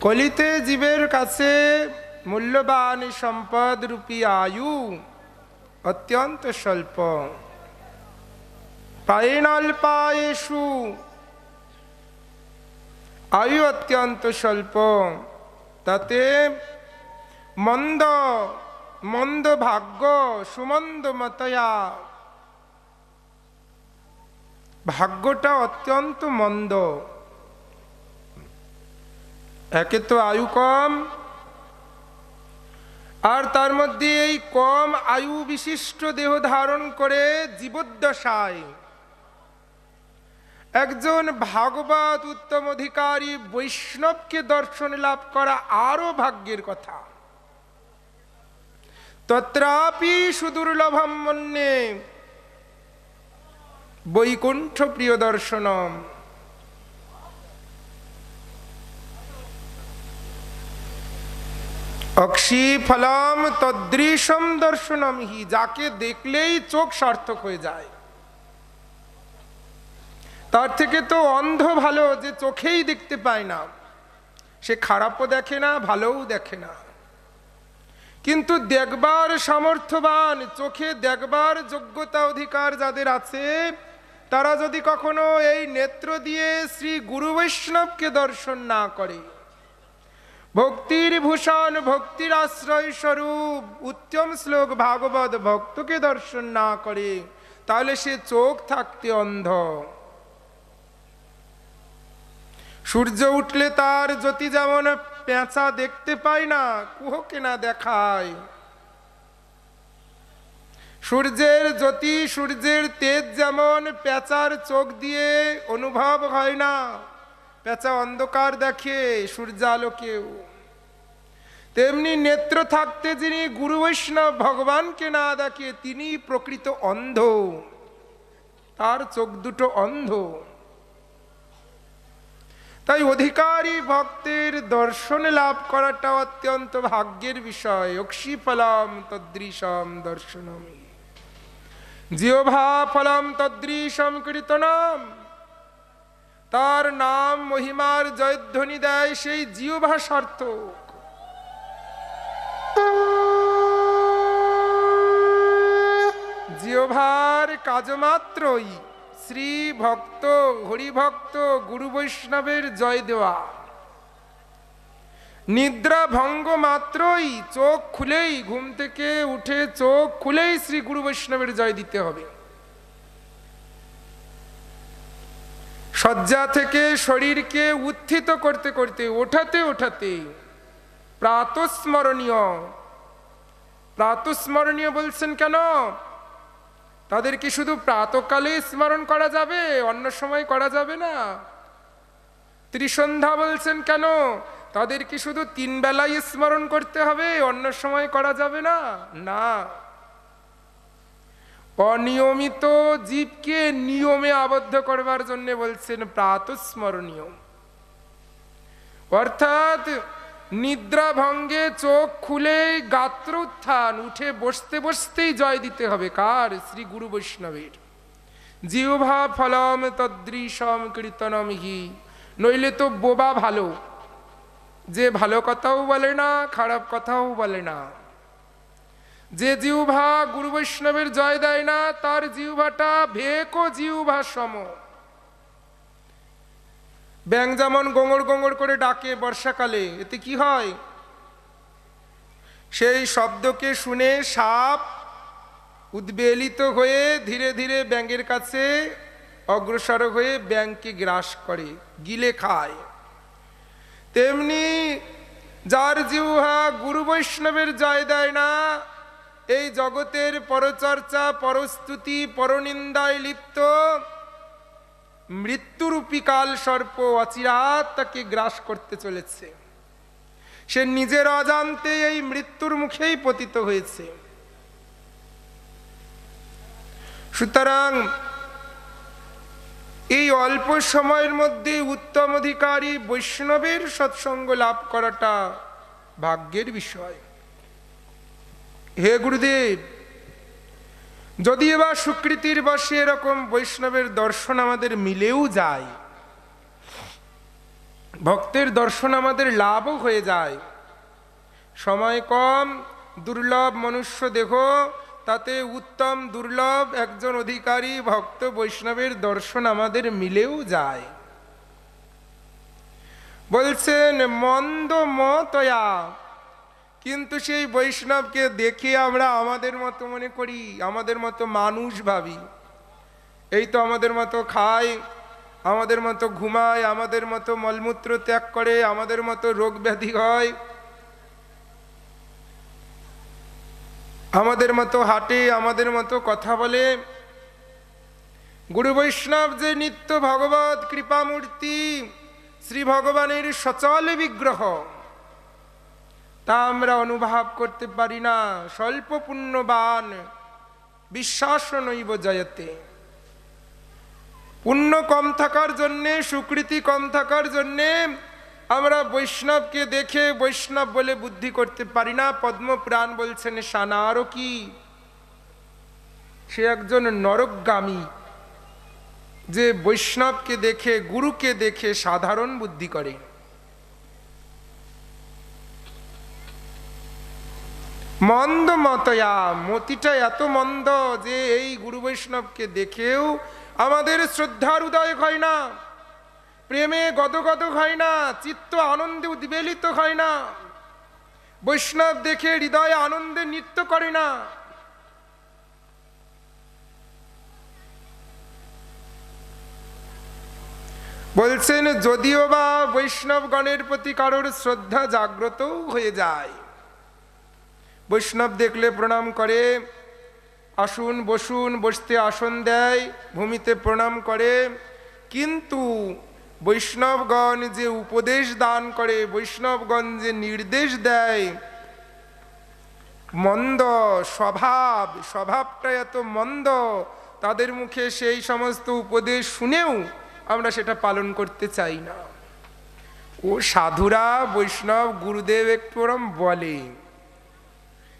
কলিতে জীবের কাছে মূল্যবান সম্পদ রূপী আয়ু অত্যন্ত স্বল্প। প্রাণাল্পায়েষু, আয়ু অত্যন্ত স্বল্প। তাতে মন্দ মন্দ ভাগ্য সুমন্দ মতয়া, ভাগ্যটা অত্যন্ত মন্দ। একে তো আয়ু কম, আর তার মধ্যে এই কম আয়ু বিশিষ্ট দেহ ধারণ করে জীবদ্দশায় একজন ভাগবত উত্তম অধিকারী বৈষ্ণবকে দর্শন লাভ করা আরো ভাগ্যের কথা। তত্রাপি সুদুর্লভম মন্যে বৈকুণ্ঠ প্রিয় দর্শনম। অক্ষি ফলম তদৃশম দর্শনম হি, যাকে দেখলেই চোখ সার্থক হয়ে যায়। তার থেকে তো অন্ধ ভালো, যে চোখেই দেখতে পায় না, সে খারাপও দেখে না ভালোও দেখে না। কিন্তু দেখবার সামর্থ্যবান, চোখে দেখবার যোগ্যতা অধিকার যাদের আছে, তারা যদি কখনো এই নেত্র দিয়ে শ্রী গুরু বৈষ্ণবকে দর্শন না করে, ভক্তির ভূষণ ভক্তির আশ্রয় স্বরূপ উত্তম শ্লোক ভাগবত ভক্তকে দর্শন না করে, তাহলে সে চোখ থাকতে অন্ধ। সূর্য উঠলে তার জ্যোতি যেমন পেঁচা দেখতে পায় না, কুহকে না দেখায়, সূর্যের জ্যোতি সূর্যের তেজ যেমন পেঁচার চোখ দিয়ে অনুভব হয় না, পেঁচা অন্ধকার দেখে সূর্যালোকেও, তেমনি নেত্র থাকতে যিনি গুরু বৈষ্ণব ভগবানকে না দেখে তিনি প্রকৃত অন্ধ, তার চোখ দুটো অন্ধ। তাই অধিকারী ভক্তের দর্শন লাভ করাটা অত্যন্ত ভাগ্যের বিষয়। অক্ষি ফলম তদৃশম দর্শনম, জিহ্বা ফলম তদৃশম কীর্তনম। তার নাম মহিমার জয়ধ্বনি দেয় সেই জিহ্বা সার্থক। জিহ্বার কাজ মাত্রই শ্রী ভক্ত হরিভক্ত গুরু বৈষ্ণবের জয় দেওয়া। নিদ্রা ভঙ্গ মাত্রই, চোখ খুলেই, ঘুম থেকে উঠে চোখ খুলেই শ্রী গুরু বৈষ্ণবের জয় দিতে হবে। শয্যা থেকে শরীরকে উত্থিত করতে করতে, ওঠাতে ওঠাতে প্রাতঃস্মরণীয়। প্রাতঃস্মরণীয় বলছেন কেন? তাদের কি শুধু প্রাতকালে স্মরণ করা যাবে, অন্য সময় করা যাবে না? ত্রিসন্ধ্যা বলছেন কেন? তাদের কি শুধু তিন বেলায় স্মরণ করতে হবে, অন্য সময় করা যাবে না? না, অনিয়মিত জীবকে নিয়মে আবদ্ধ করবার জন্য বলছেন প্রাতঃস্মরণীয়। অর্থাৎ নিদ্রা ভঙ্গে চোখ খুলে গাত্র উত্থান, উঠে বসতে বসতেই জয় দিতে হবে। কার? শ্রী গুরু বৈষ্ণবের। জিহ্বা ফলম তদৃশম কীর্তনম হি। নইলে তো বোবা ভালো, যে ভালো কথাও বলে না খারাপ কথাও বলে না। যে জিহ্বা গুরু বৈষ্ণবের জয় দেয় না, তার জিহ্বাটা ভেকো জিহ্বা সম। ব্যাঙ যেমন গোঙড় গোঙড় করে ডাকে বর্ষাকালে, এতে কি হয়? সেই শব্দকে শুনে সাপ উদ্বেলিত হয়ে ধীরে ধীরে ব্যাঙের কাছে অগ্রসর হয়ে ব্যাঙকে গ্রাস করে, গিলে খায়। তেমনি যার জিহ্বা গুরু বৈষ্ণবের জয় দেয় না, এই জগতের পরচর্চা পরস্তুতি পরনিন্দায় লিপ্ত মৃত্যুরূপী কাল সর্প অচিরাৎ তাকে গ্রাস করতে চলেছে। সে নিজের অজান্তে এই মৃত্যুর মুখেই পতিত হয়েছে। সুতরাং এই অল্প সময়ের মধ্যে উত্তম অধিকারী বৈষ্ণবের সৎসঙ্গ লাভ করাটা ভাগ্যের বিষয়। হে গুরুদেব, যদি বা সুকৃতির বশে এরকম বৈষ্ণবের দর্শন আমাদের মিলেও যায়, ভক্তের দর্শন আমাদের লাভও হয়ে যায়। সময় কম, দুর্লভ মনুষ্য দেহ, তাতে উত্তম দুর্লভ একজন অধিকারী ভক্ত বৈষ্ণবের দর্শন আমাদের মিলেও যায়। বলছেন মন্দ মতয়া, কিন্তু সেই বৈষ্ণবকে দেখে আমরা আমাদের মতো মনে করি, আমাদের মতো মানুষ ভাবি। এই তো আমাদের মতো খায়, আমাদের মতো ঘুমায়, আমাদের মতো মলমূত্র ত্যাগ করে, আমাদের মতো রোগ ব্যাধি হয়, আমাদের মতো হাঁটে, আমাদের মতো কথা বলে। গুরু বৈষ্ণব যে নিত্য ভগবত কৃপামূর্তি, শ্রী ভগবানের সচল বিগ্রহ, তা আমরা অনুভব করতে পারি না। স্বল্প পুণ্যবান বিশ্বাস নৈব জয়তে। পুণ্য কম থাকার জন্যে, সুকৃতি কম থাকার জন্যে আমরা বৈষ্ণবকে দেখে বৈষ্ণব বলে বুদ্ধি করতে পারি না। পদ্মপুরাণ বলছেন সানারও কি, সে একজন নরকগামী, যে বৈষ্ণবকে দেখে, গুরুকে দেখে সাধারণ বুদ্ধি করে। মন্দ মতয়া, মতিটা এত মন্দ যে এই গুরু বৈষ্ণবকে দেখেও আমাদের শ্রদ্ধার উদয় হয় না, প্রেমে গদগদ হয় না, চিত্ত আনন্দে উদ্বেলিত হয় না, বৈষ্ণব দেখে হৃদয়ে আনন্দে নৃত্য করে না। বলছেন যদিও বা বৈষ্ণবগণের প্রতি কারোর শ্রদ্ধা জাগ্রত হয়ে যায়, বৈষ্ণব দেখলে প্রণাম করে, আসুন বসুন, বসতে আসন দেয়, ভূমিতে প্রণাম করে, কিন্তু বৈষ্ণবগণ যে উপদেশ দান করে, বৈষ্ণবগণ যে নির্দেশ দেয়, মন্দ স্বভাব, স্বভাবটা এত মন্দ, তাদের মুখে সেই সমস্ত উপদেশ শুনেও আমরা সেটা পালন করতে চাই না। ও সাধুরা, বৈষ্ণব গুরুদেব একটু ওরম বলে,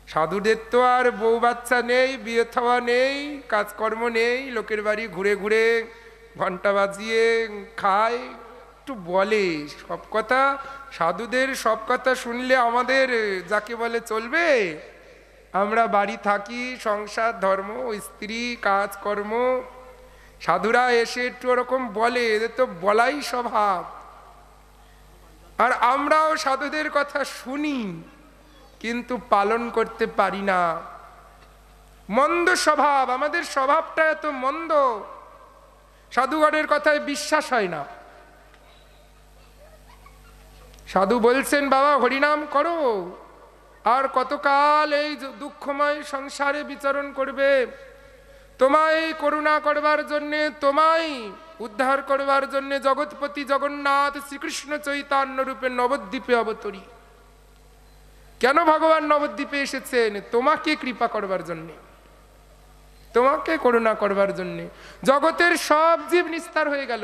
সাধুদের তো আর বউ বাচ্চা নেই, বিয়ে থাওয়া নেই, কাজকর্ম নেই, লোকের বাড়ি ঘুরে ঘুরে ঘন্টা বাজিয়ে খায়, একটু বলে সব কথা। সাধুদের সব কথা শুনলে আমাদের যাকে বলে চলবে? আমরা বাড়ি থাকি, সংসার, ধর্ম, স্ত্রী, কাজকর্ম, সাধুরা এসে একটু ওরকম বলে, এদের তো বলাই স্বভাব। আর আমরাও সাধুদের কথা শুনি, কিন্তু পালন করতে পারি না। মন্দ স্বভাব, আমাদের স্বভাবটা এত মন্দ, সাধুগণের কথায় বিশ্বাস হয় না। সাধু বলছেন বাবা হরিনাম করো, আর কতকাল এই দুঃখময় সংসারে বিচরণ করবে, তোমায় করুণা করবার জন্যে, তোমায় উদ্ধার করবার জন্যে জগৎপতি জগন্নাথ শ্রীকৃষ্ণ চৈতন্য রূপে নবদ্বীপে অবতরী। কেন ভগবান নবদ্বীপে এসেছেন? তোমাকে কৃপা করবার জন্যে, তোমাকে করুণা করবার জন্যে। জগতের সব জীব নিস্তার হয়ে গেল,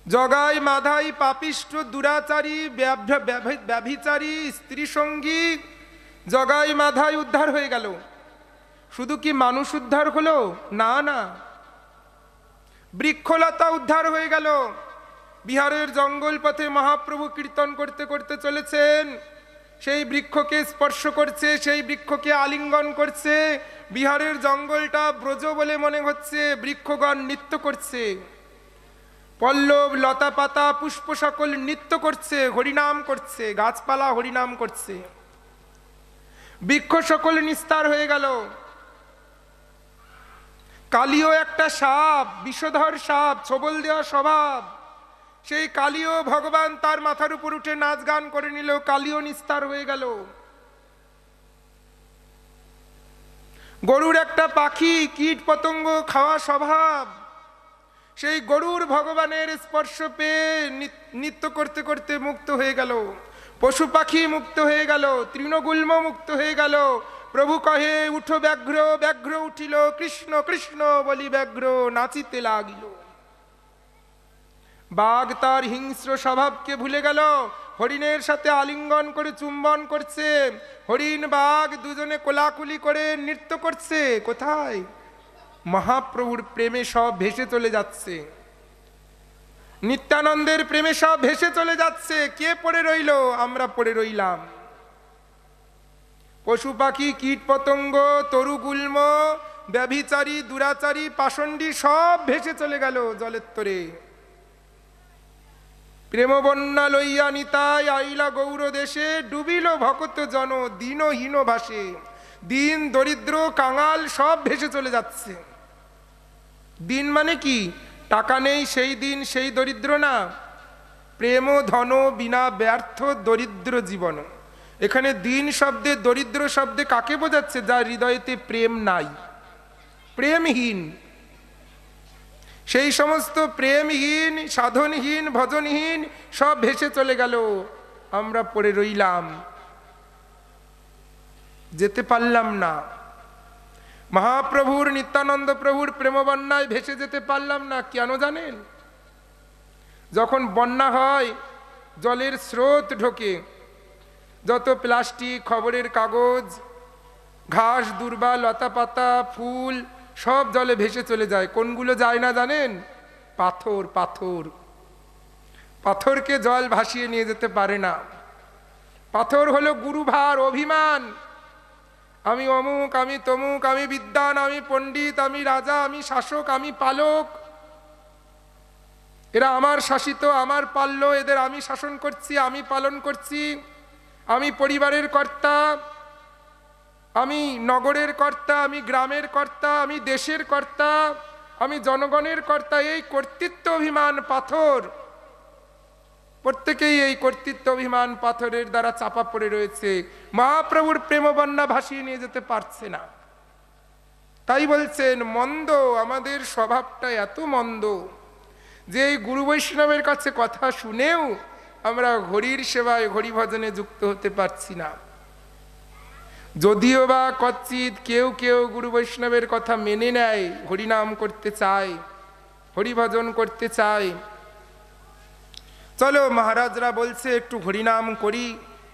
জগাই মাধাই পাপিষ্ঠ দুরাচারী ব্যভিচারী স্ত্রী সঙ্গী, জগাই মাধাই উদ্ধার হয়ে গেল। শুধু কি মানুষ উদ্ধার হলো? না না, বৃক্ষলতা উদ্ধার হয়ে গেল। বিহারের জঙ্গল পথে মহাপ্রভু কীর্তন করতে করতে চলেছেন, সেই বৃক্ষকে স্পর্শ করছে, সেই বৃক্ষকে আলিঙ্গন করছে। বিহারের জঙ্গলটা ব্রজ বলে মনে হচ্ছে, বৃক্ষগণ নৃত্য করছে, পল্লব লতা পাতা পুষ্প সকল নৃত্য করছে, হরিনাম করছে, গাছপালা হরিনাম করছে। বৃক্ষ সকল নিস্তার হয়ে গেল। কালীয় একটা সাপ, বিষধর সাপ, ছবল দেওয়া স্বভাব, সেই কালীয় ভগবান তার মাথার উপর উঠে নাচ গান করে নিল, কালীয় নিস্তার হয়ে গেল। গরুর একটা পাখি, কীট পতঙ্গ খাওয়া স্বভাব, সেই গরুর ভগবানের স্পর্শ পেয়ে নৃত্য করতে করতে মুক্ত হয়ে গেল। পশু পাখি মুক্ত হয়ে গেল, তৃণগুল্ম মুক্ত হয়ে গেল। প্রভু কহে উঠো ব্যাঘ্র, ব্যাঘ্র উঠিল, কৃষ্ণ কৃষ্ণ বলি ব্যাঘ্র নাচিতে লাগিল। বাঘ তার হিংস্র স্বভাবকে ভুলে গেল, হরিণের সাথে আলিঙ্গন করে চুম্বন করছে, হরিণ বাঘ দুজনে কোলাকুলি করে নৃত্য করছে। কোথায়? মহাপ্রভুর প্রেমে সব ভেসে চলে যাচ্ছে। নিত্যানন্দের প্রেমে সব ভেসে চলে যাচ্ছে, কে পড়ে রইল? আমরা পড়ে রইলাম। পশু পাখি, কীট পতঙ্গ, তরুগুল্ম, ব্যভিচারী, দুরাচারী, পাষণ্ডী সব ভেসে চলে গেল জলের তরে। প্রেমবন্যা লইয়া নিতাই আইলা গৌর দেশে, ডুবিল ভকত জন দীনহীন ভাসে। দিন দরিদ্র কাঙাল সব ভেসে চলে যাচ্ছে। দিন মানে কি? টাকা নেই সেই দিন, সেই দরিদ্র না। প্রেম ধন বিনা ব্যর্থ দরিদ্র জীবন। এখানে দিন শব্দে, দরিদ্র শব্দে কাকে বোঝাচ্ছে? যার হৃদয়েতে প্রেম নাই, প্রেমহীন। সেই সমস্ত প্রেমহীন, সাধনহীন, ভজনহীন সব ভেসে চলে গেল, আমরা পড়ে রইলাম, যেতে পারলাম না। মহাপ্রভুর, নিত্যানন্দ প্রভুর প্রেমবন্যায় ভেসে যেতে পারলাম না। কেন জানেন? যখন বন্যা হয়, জলের স্রোত ঢোকে, যত প্লাস্টিক, খবরের কাগজ, ঘাস, দুর্বা, লতা পাতা, ফুল সব জলে ভেসে চলে যায়। কোনগুলো যায় না জানেন? পাথর। পাথর, পাথরকে জল ভাসিয়ে নিয়ে যেতে পারে না। পাথর হলো গুরুভার, অভিমান। আমি অমুক, আমি তমুক, আমি বিদ্বান, আমি পণ্ডিত, আমি রাজা, আমি শাসক, আমি পালক, এরা আমার শাসিত, আমার পাল্য, এদের আমি শাসন করছি, আমি পালন করছি, আমি পরিবারের কর্তা, আমি নগরের কর্তা, আমি গ্রামের কর্তা, আমি দেশের কর্তা, আমি জনগণের কর্তা। এই কর্তৃত্ব অভিমান পাথর। প্রত্যেকেই এই কর্তৃত্ব অভিমান পাথরের দ্বারা চাপা পড়ে রয়েছে। মহাপ্রভুর প্রেমবন্যা ভাসিয়ে নিয়ে যেতে পারছে না। তাই বলছেন, মন্দ, আমাদের স্বভাবটা এত মন্দ যে এই গুরু বৈষ্ণবের কাছে কথা শুনেও আমরা হরির সেবায়, হরি ভজনে যুক্ত হতে পারছি না। যদিও বা কচ্ছিৎ কেউ কেউ গুরু বৈষ্ণবের কথা মেনে নেয়, হরিনাম করতে চায়, হরিভজন করতে চায়। চলো, মহারাজরা বলছে একটু হরিনাম করি,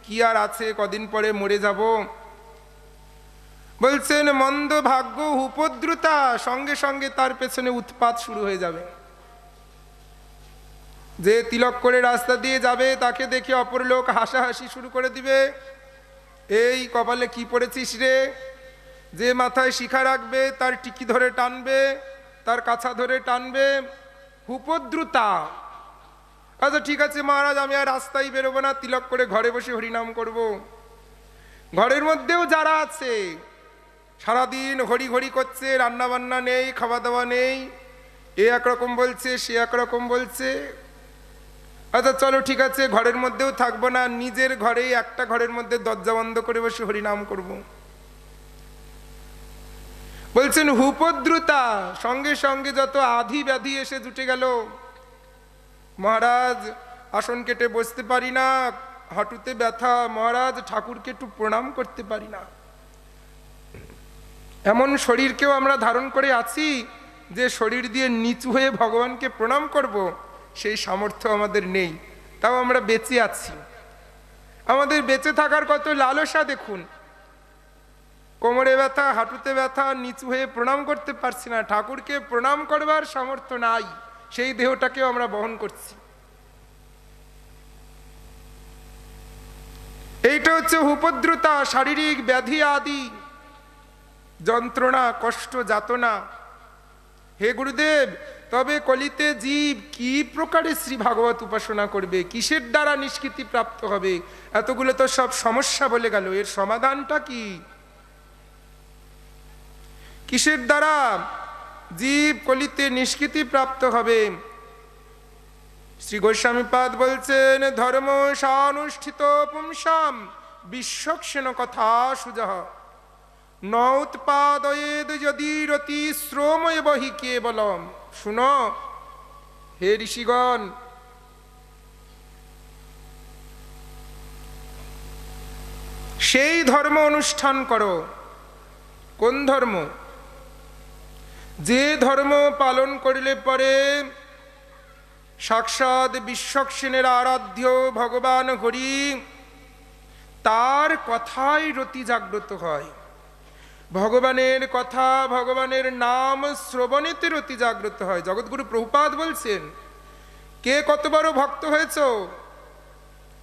কি আর আছে, কদিন পরে মরে যাব। বলছেন মন্দ ভাগ্য উপদ্রুতা, সঙ্গে সঙ্গে তার পেছনে উৎপাত শুরু হয়ে যাবে। যে তিলক করে রাস্তা দিয়ে যাবে তাকে দেখে অপর লোক হাসাহাসি শুরু করে দিবে। এই কপালে কি পড়েছিস রে? যে মাথায় শিখা রাখবে তার টিকি ধরে টানবে, তার কাছা ধরে টানবে। উপদ্রুতা। আচ্ছা ঠিক আছে মহারাজ, আমি আর রাস্তায় বেরোবো না, তিলক করে ঘরে বসে হরিনাম করব। ঘরের মধ্যেও যারা আছে সারাদিন হরি হরি করছে, রান্না বান্না নেই, খাওয়া দাওয়া নেই, এ একরকম বলছে, সে একরকম বলছে। আচ্ছা চলো ঠিক আছে, ঘরের মধ্যেও থাকবো না, নিজের ঘরেই একটা ঘরের মধ্যে দরজা বন্ধ করে বসে হরিনাম করব। বলছেন উপদ্রুতা, সঙ্গে সঙ্গে যত আধি ব্যাধি এসে জুটে গেল। মহারাজ আসন কেটে বসতে পারি না, হাঁটুতে ব্যথা, মহারাজ ঠাকুরকে একটু প্রণাম করতে পারি না। এমন শরীরকেও আমরা ধারণ করে আছি যে শরীর দিয়ে নিচু হয়ে ভগবানকে প্রণাম করব, সেই সামর্থ্য আমাদের নেই, তাও আমরা বেঁচে আছি। আমাদের বেঁচে থাকার কত লালসা দেখুন। কোমরে ব্যথা, হাঁটুতে ব্যথা, নিচু হয়ে প্রণাম করতে পারছি না, ঠাকুরকে প্রণাম করবার সামর্থ্য নাই, সেই দেহটাকেও আমরা বহন করছি। এইটা হচ্ছে উপদ্রুতা, শারীরিক ব্যাধি আদি যন্ত্রণা, কষ্ট, যাতনা। হে গুরুদেব, তবে কলিতে জীব কি প্রকারে শ্রী ভাগবত উপাসনা করবে, কিসের দ্বারা নিষ্কৃতি প্রাপ্ত হবে? এতগুলো তো সব সমস্যা বলে গেল, এর সমাধানটা কি? কিসের দ্বারা জীব কলিতে নিষ্কৃতি প্রাপ্ত হবে? শ্রী গোস্বামীপাদ বলছেন, ধর্ম সানুষ্ঠিত পুংসাম বিশ্বক্ষণ কথা সুজহ নৌৎপাদয়েদ যদি রতি শ্রময় বহি কেবলম। শুনো হে ঋষিগণ, সেই ধর্ম অনুষ্ঠান করো। কোন ধর্ম? যে ধর্ম পালন করিলে পরে সাক্ষাৎ বিশ্বক্ষণের আরাধ্য ভগবান হরি, তার কথাই রতি জাগ্রত হয়। ভগবানের কথা, ভগবানের নাম শ্রবণেতে রতি জাগ্রত হয়। জগৎগুরু প্রভুপাদ বলছেন, কে কত বড় ভক্ত হয়েছ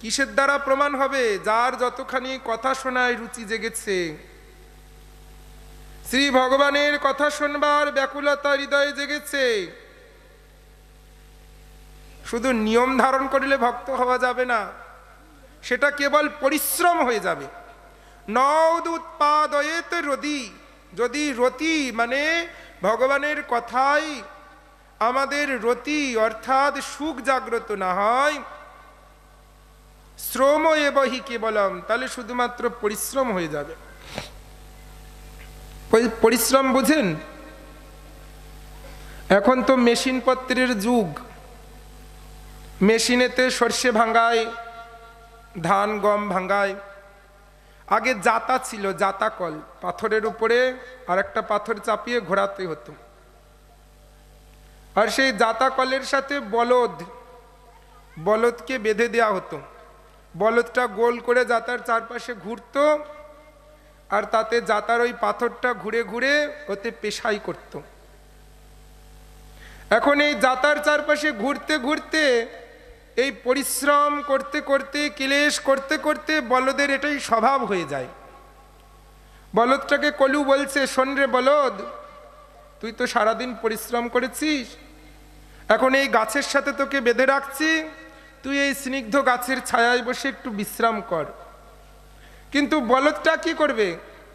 কিসের দ্বারা প্রমাণ হবে? যার যতখানি কথা শোনায় রুচি জেগেছে, শ্রী ভগবানের কথা শুনবার ব্যাকুলতা হৃদয়ে জেগেছে, শুধু নিয়ম ধারণ করলে ভক্ত হওয়া যাবে না, সেটা কেবল পরিশ্রম হয়ে যাবে। নদ উৎপাদয়েত রতি, যদি রতি মানে ভগবানের কথায় আমাদের রতি অর্থাৎ সুখ জাগ্রত না হয়, শ্রম এবহি কেবলম, তাহলে শুধুমাত্র পরিশ্রম হয়ে যাবে। পরিশ্রম বুঝেন? এখন তো মেশিন পত্রের যুগ, মেশিনেতে সর্ষে ভাঙায়, ধান গম ভাঙায়। আগে জাতা ছিল, জাতা কল, পাথরের উপরে আর একটা পাথর চাপিয়ে ঘোরাতে হতো, আর সেই জাতা কলের সাথে বলদকে বেঁধে দেওয়া হতো। বলদটা গোল করে জাতার চারপাশে ঘুরতো, আর তাতে জাতার ওই পাথরটা ঘুরে ঘুরে ওতে পেশাই করত। এখন এই জাতার চারপাশে ঘুরতে ঘুরতে, এই পরিশ্রম করতে করতে, ক্লেশ করতে করতে বলদের এটাই স্বভাব হয়ে যায়। বলদটাকে কলু বলছে, শোন রে বলদ, তুই তো সারাদিন পরিশ্রম করেছিস, এখন এই গাছের সাথে তোকে বেঁধে রাখছি, তুই এই স্নিগ্ধ গাছের ছায়ায় বসে একটু বিশ্রাম কর। কিন্তু বলদটা কি করবে?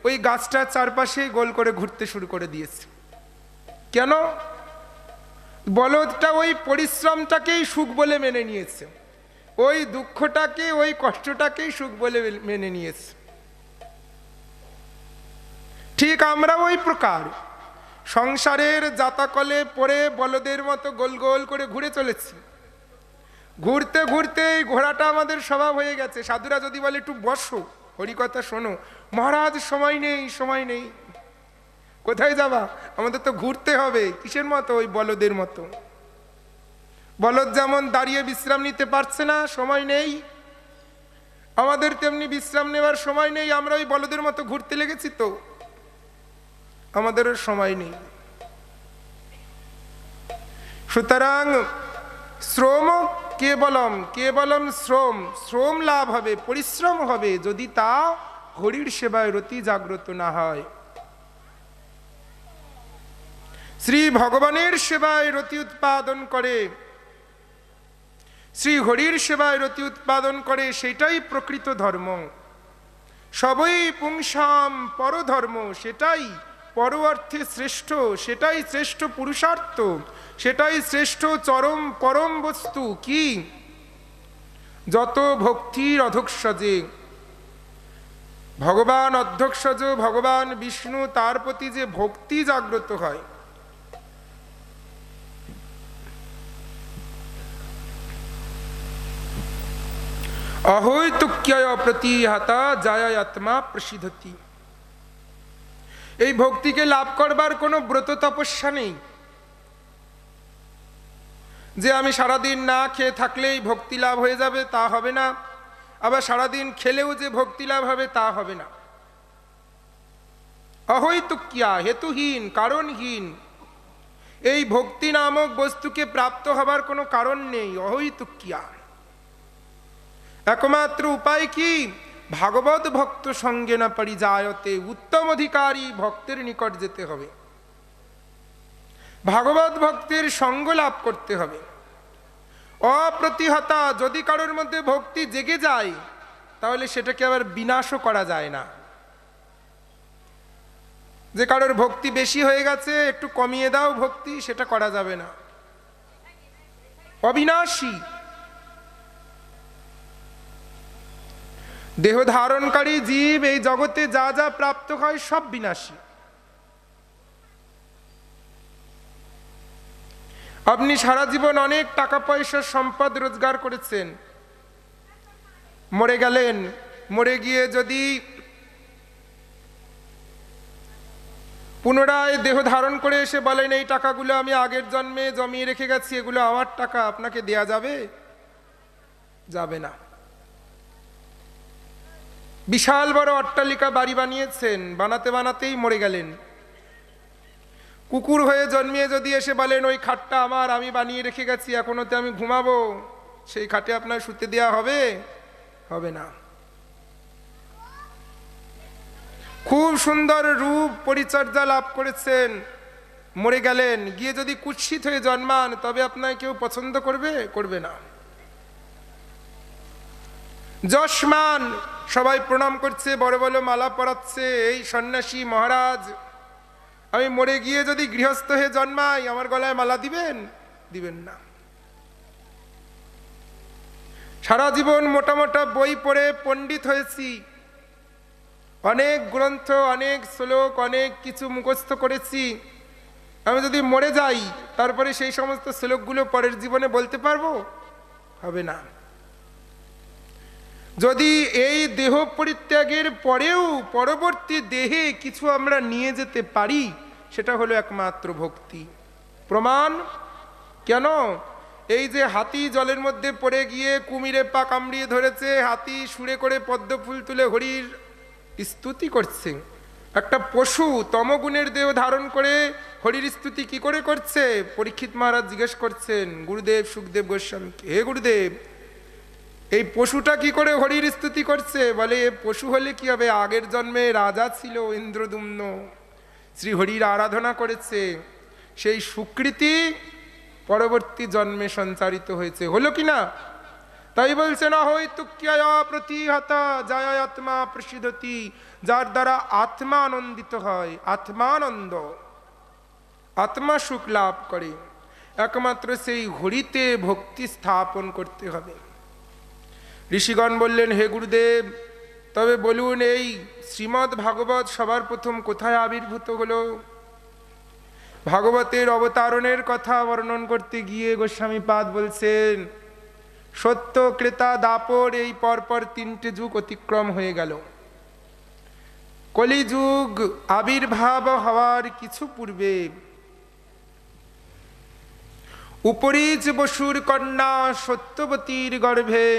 ওই গাছটার চারপাশে গোল করে ঘুরতে শুরু করে দিয়েছে। কেন? বলদটা ওই পরিশ্রমটাকেই সুখ বলে মেনে নিয়েছে, ওই দুঃখটাকে, ওই কষ্টটাকেই সুখ বলে মেনে নিয়েছে। ঠিক আমরা ওই প্রকার সংসারের জাতাকলে পড়ে বলদের মতো গোল গোল করে ঘুরে চলেছি। ঘুরতে ঘুরতে এই ঘোড়াটা আমাদের স্বভাব হয়ে গেছে। সাধুরা যদি বলে একটু বসো, হরিকথা শোনো, মহারাজ সময় নেই, সময় নেই। কোথায় যাবা? আমাদের তো ঘুরতে হবে। কিসের মতো? ওই বলদের মতো। বলদ যেমন দাঁড়িয়ে বিশ্রাম নিতে পারছে না, সময় নেই, আমাদের তেমনি বিশ্রাম নেওয়ার সময় নেই। আমরা ওই বলদের মতো ঘুরতে লেগেছি, তো আমাদেরও সময় নেই। সুতরাং শ্রম কেবলম, কেবলম শ্রম, শ্রম লাভ হবে, পরিশ্রম হবে, যদি তা হরির সেবায় রতি জাগ্রত না হয়। শ্রী ভগবানের সেবায় রতি উৎপাদন করে, শ্রী হরির সেবায় রতি উৎপাদন করে, সেটাই প্রকৃত ধর্ম। সবই পুংসাম পরধর্ম, সেটাই পর অর্থে শ্রেষ্ঠ, সেটাই শ্রেষ্ঠ পুরুষার্থ, সেটাই শ্রেষ্ঠ চরম পরম বস্তু। কি? যত ভক্তির অধক্ষজে, ভগবান অধ্যক্ষজ ভগবান বিষ্ণু, তার প্রতি যে ভক্তি জাগ্রত হয়, অহৈতুক্যয় প্রতিহতা যায় আত্মা প্রসিদ্ধতি। এই ভক্তিকে লাভ করবার কোনো ব্রত তপস্যা নেই, যে আমি সারাদিন না খেয়ে থাকলেই ভক্তি লাভ হয়ে যাবে, তা হবে না। আবার সারাদিন খেলেও যে ভক্তি লাভ হবে, তা হবে না। অহৈতুক্যা, হেতুহীন, কারণহীন। এই ভক্তি নামক বস্তুকে প্রাপ্ত হবার কোনো কারণ নেই। অহৈতুক্যা, একমাত্র উপায় কি? ভাগবত ভক্ত সঙ্গে না পরিজায়তে, উত্তম অধিকারী ভক্তের নিকট যেতে হবে, ভাগবত ভক্তের সঙ্গ লাভ করতে হবে। অপ্রতিহতা, যদি কারোর মধ্যে ভক্তি জেগে যায়, তাহলে সেটাকে আবার বিনাশও করা যায় না। যে কারোর ভক্তি বেশি হয়ে গেছে, একটু কমিয়ে দাও ভক্তি, সেটা করা যাবে না। অবিনাশী, দেহ ধারণকারী জীব এই জগতে যা যা প্রাপ্ত হয় সব বিনাশী। আপনি সারা জীবন অনেক টাকা পয়সা সম্পদ রোজগার করেছেন, মরে গেলেন, মরে গিয়ে যদি পুনরায় দেহ ধারণ করে এসে বলেন এই টাকাগুলো আমি আগের জন্মে জমিয়ে রেখে গেছি, এগুলো আমার টাকা, আপনাকে দেয়া যাবে? যাবে না। বিশাল বড় অট্টালিকা বাড়ি বানিয়েছেন, বানাতে বানাতেই মরে গেলেন, কুকুর হয়ে জন্মিয়ে যদি এসে বলেন ওই খাটটা আমার, আমি বানিয়ে রেখে গেছি, এখনোতে আমি ঘুমাবো, সেই খাটে আপনার শুতে দেওয়া হবে? হবে না। খুব সুন্দর রূপ পরিচর্যা লাভ করেছেন, মরে গেলেন, গিয়ে যদি কুৎসিত হয়ে জন্মান, তবে আপনাকে কেউ পছন্দ করবে? করবে না। যশমান, সবাই প্রণাম করছে, বড় বড় মালা পরাচ্ছে, এই সন্ন্যাসী মহারাজ, আমি মরে গিয়ে যদি গৃহস্থ হয়ে জন্মাই, আমার গলায় মালা দিবেন? দিবেন না। সারা জীবন মোটা মোটা বই পড়ে পণ্ডিত হয়েছি, অনেক গ্রন্থ, অনেক শ্লোক, অনেক কিছু মুখস্থ করেছি, আমি যদি মরে যাই, তারপরে সেই সমস্ত শ্লোকগুলো পরের জীবনে বলতে পারবো? হবে না। যদি এই দেহ পরিত্যাগের পরেও পরবর্তী দেহে কিছু আমরা নিয়ে যেতে পারি, সেটা হলো একমাত্র ভক্তি। প্রমাণ কেন? এই যে হাতি জলের মধ্যে পড়ে গিয়ে কুমিরে পা কামড়িয়ে ধরেছে, হাতি সুরে করে পদ্ম ফুল তুলে হরির স্তুতি করছে। একটা পশু তমগুণের দেহ ধারণ করে হরির স্তুতি কি করে করছে? পরীক্ষিত মহারাজ জিজ্ঞেস করছেন গুরুদেব সুখদেব গোস্বামীকে, হে গুরুদেব, এই পশুটা কি করে হরির স্তুতি করছে? বলে, এ পশু হলে কি হবে, আগের জন্মে রাজা ছিল ইন্দ্রদুম্ন, শ্রী হরির আরাধনা করেছে, সেই সুকৃতি পরবর্তী জন্মে সঞ্চারিত হয়েছে। হলো কি না? তাই বলছে না হই তুক্যায়া প্রতিহতা যায় আত্মা প্রসিদ্ধতি, যার দ্বারা আত্মা আনন্দিত হয়, আত্মানন্দ, আত্মা সুখ লাভ করে, একমাত্র সেই হরিতে ভক্তি স্থাপন করতে হবে। ঋষিগণ বললেন, হে গুরুদেব, তবে বলুন এই শ্রীমদ্ ভাগবত সবার প্রথম কোথায় আবির্ভূত হলো? ভাগবতের অবতারণের কথা বর্ণন করতে গিয়ে গোস্বামী পাদ বলছেন, সত্য, ক্রেতা, দাপর, এই পরপর 3টে যুগ অতিক্রম হয়ে গেল। কলিযুগ আবির্ভাব হওয়ার কিছু পূর্বে উপরিজ বসুর কন্যা সত্যবতীর গর্ভে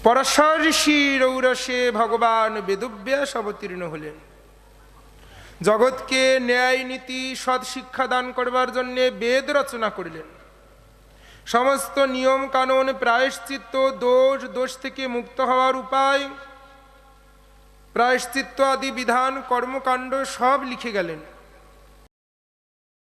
পরাশর ঋষির ঔরসে ভগবান বেদব্যাস অবতীর্ণ হলেন। জগৎকে ন্যায় নীতি সৎ শিক্ষা দান করবার জন্যে বেদ রচনা করলেন। সমস্ত নিয়ম কানুন, প্রায়শ্চিত্ত, দোষ থেকে মুক্ত হওয়ার উপায়, প্রায়শ্চিত্ত আদি বিধান, কর্মকাণ্ড সব লিখে গেলেন।